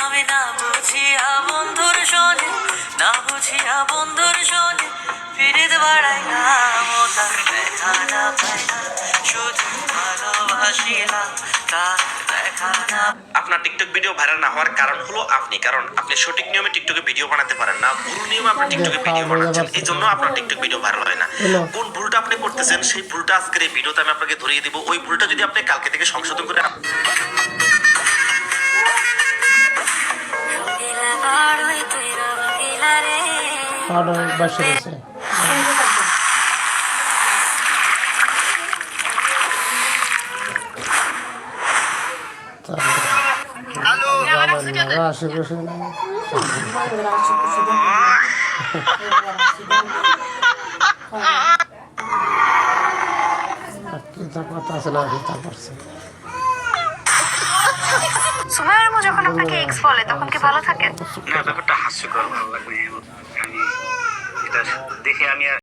আমি না বুঝিয়া বন্ধুর শোনে, না বুঝিয়া বন্ধুর শোনে, ফিরিতে বাড়াইলাম ও তার দেখা না পাইলাম, শুধু ভালোবাসিলাম তার দেখা না। আপনার টিকটক ভিডিও ভাইরাল না হওয়ার কারণ হলো কারণ আপনি সঠিক নিয়মে টিকটকে ভিডিও বানাতে পারেন না, ভুল নিয়মে আপনি টিকটকে ভিডিও বানাচ্ছেন, এই জন্য আপনার টিকটক ভিডিও ভাইরাল হয় না। কোন ভুলটা আপনি করতেছেন সেই ভুলটা আজকের এই ভিডিওতে আমি আপনাকে ধরিয়ে দিব। ওই ভুলটা যদি আপনি কালকে থেকে সংশোধন করে সুমাইয়ার আম্মু যখন আপনাকে এক্স বলে তখন কি ভালো থাকেন? না, ব্যাপারটা হাস্যকর, ভালো লাগবে। আমি এটা দেখে আমি